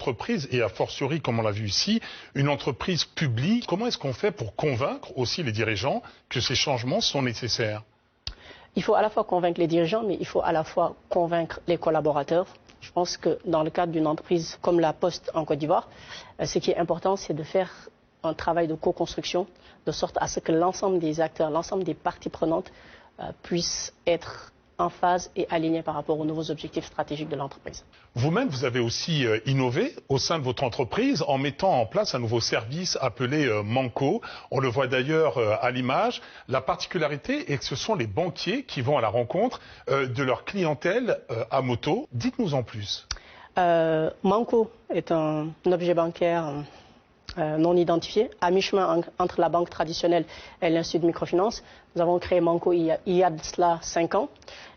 entreprise et a fortiori, comme on l'a vu ici, une entreprise publique. Comment est-ce qu'on fait pour convaincre aussi les dirigeants que ces changements sont nécessaires? Il faut à la fois convaincre les dirigeants, mais il faut à la fois convaincre les collaborateurs. Je pense que dans le cadre d'une entreprise comme la Poste en Côte d'Ivoire, ce qui est important, c'est de faire un travail de co-construction, de sorte à ce que l'ensemble des acteurs, l'ensemble des parties prenantes puissent être en phase et alignés par rapport aux nouveaux objectifs stratégiques de l'entreprise. Vous-même, vous avez aussi innové au sein de votre entreprise en mettant en place un nouveau service appelé Manco. On le voit d'ailleurs à l'image. La particularité est que ce sont les banquiers qui vont à la rencontre de leur clientèle à moto. Dites-nous en plus. Manco est un objet bancaire non identifié, à mi-chemin entre la banque traditionnelle et l'Institut de microfinance. Nous avons créé Manco il y a de cela 5 ans.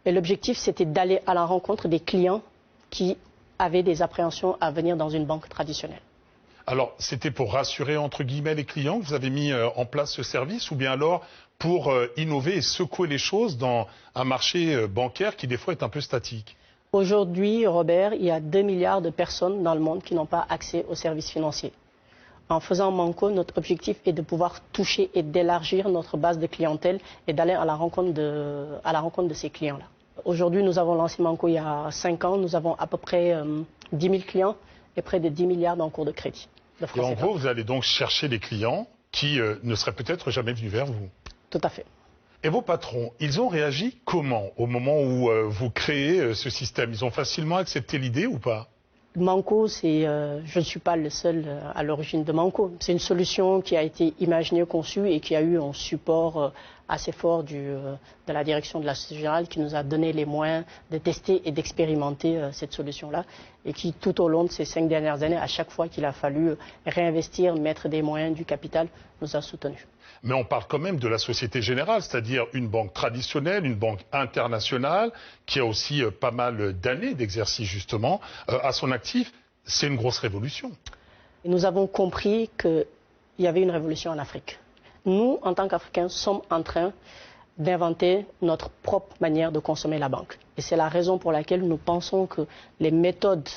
Et l'objectif, c'était d'aller à la rencontre des clients qui avaient des appréhensions à venir dans une banque traditionnelle. Alors, c'était pour rassurer, entre guillemets, les clients que vous avez mis en place ce service, ou bien alors pour innover et secouer les choses dans un marché bancaire qui, des fois, est un peu statique? Aujourd'hui, Robert, il y a 2 milliards de personnes dans le monde qui n'ont pas accès aux services financiers. En faisant Manco, notre objectif est de pouvoir toucher et d'élargir notre base de clientèle et d'aller à la rencontre de ces clients-là. Aujourd'hui, nous avons lancé Manco il y a 5 ans. Nous avons à peu près 10 000 clients et près de 10 milliards d'encours de crédit. Et en gros, vous allez donc chercher des clients qui ne seraient peut-être jamais venus vers vous. Tout à fait. Et vos patrons, ils ont réagi comment au moment où vous créez ce système? Ils ont facilement accepté l'idée ou pas? Manco, je ne suis pas le seul à l'origine de Manco. C'est une solution qui a été imaginée, conçue et qui a eu un support assez fort de la direction de la Société Générale qui nous a donné les moyens de tester et d'expérimenter cette solution-là et qui, tout au long de ces 5 dernières années, à chaque fois qu'il a fallu réinvestir, mettre des moyens, du capital, nous a soutenus. Mais on parle quand même de la Société Générale, c'est-à-dire une banque traditionnelle, une banque internationale, qui a aussi pas mal d'années d'exercice justement à son actif. C'est une grosse révolution. Et nous avons compris qu'il y avait une révolution en Afrique. Nous, en tant qu'Africains, sommes en train d'inventer notre propre manière de consommer la banque. Et c'est la raison pour laquelle nous pensons que les méthodes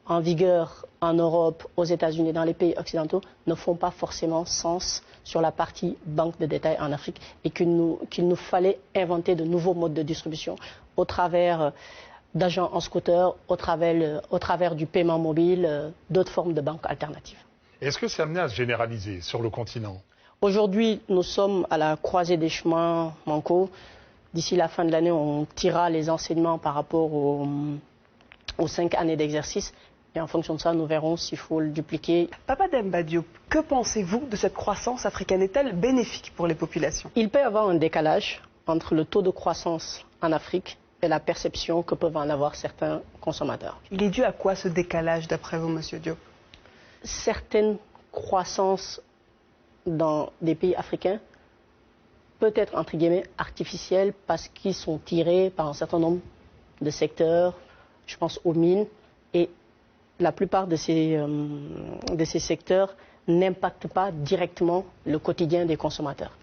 en vigueur en Europe, aux États-Unis, dans les pays occidentaux, ne font pas forcément sens sur la partie banque de détail en Afrique et qu'il nous fallait inventer de nouveaux modes de distribution au travers d'agents en scooter, au travers du paiement mobile, d'autres formes de banques alternatives. Est-ce que c'est amené à se généraliser sur le continent? Aujourd'hui, nous sommes à la croisée des chemins Manco. D'ici la fin de l'année, on tirera les enseignements par rapport aux 5 années d'exercice. Et en fonction de ça, nous verrons s'il faut le dupliquer. Papa Demba Diop, que pensez-vous de cette croissance africaine? Est-elle bénéfique pour les populations? Il peut y avoir un décalage entre le taux de croissance en Afrique et la perception que peuvent en avoir certains consommateurs. Il est dû à quoi ce décalage, d'après vous, Monsieur Diop? Certaines croissances dans des pays africains peut être, entre guillemets, artificielles parce qu'ils sont tirés par un certain nombre de secteurs, je pense aux mines, et la plupart de ces secteurs n'impactent pas directement le quotidien des consommateurs,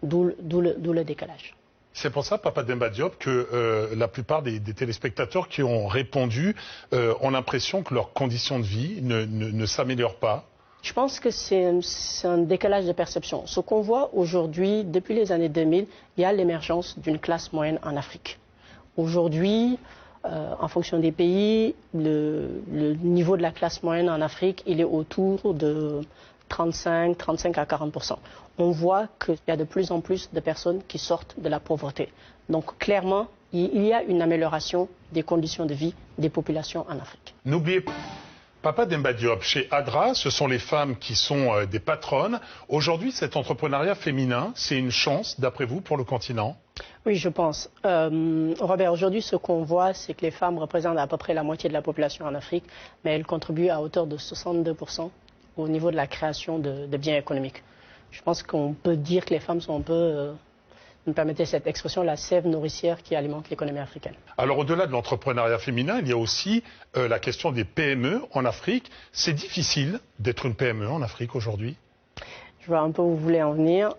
d'où le décalage. C'est pour ça, Papa Demba Diop, que la plupart des téléspectateurs qui ont répondu ont l'impression que leurs conditions de vie ne s'améliorent pas. Je pense que c'est un décalage de perception. Ce qu'on voit aujourd'hui, depuis les années 2000, il y a l'émergence d'une classe moyenne en Afrique. Aujourd'hui, en fonction des pays, le niveau de la classe moyenne en Afrique, il est autour de 35 à 40%. On voit qu'il y a de plus en plus de personnes qui sortent de la pauvreté. Donc clairement, il y a une amélioration des conditions de vie des populations en Afrique. N'oubliez pas, Papa Demba Diop, chez ADRA, ce sont les femmes qui sont des patronnes. Aujourd'hui, cet entrepreneuriat féminin, c'est une chance, d'après vous, pour le continent? Oui, je pense. Robert, aujourd'hui, ce qu'on voit, c'est que les femmes représentent à peu près la moitié de la population en Afrique, mais elles contribuent à hauteur de 62% au niveau de la création de biens économiques. Je pense qu'on peut dire que les femmes sont un peu, vous me permettez cette expression, la sève nourricière qui alimente l'économie africaine. Alors au-delà de l'entrepreneuriat féminin, il y a aussi la question des PME en Afrique. C'est difficile d'être une PME en Afrique aujourd'hui? Je vois un peu où vous voulez en venir.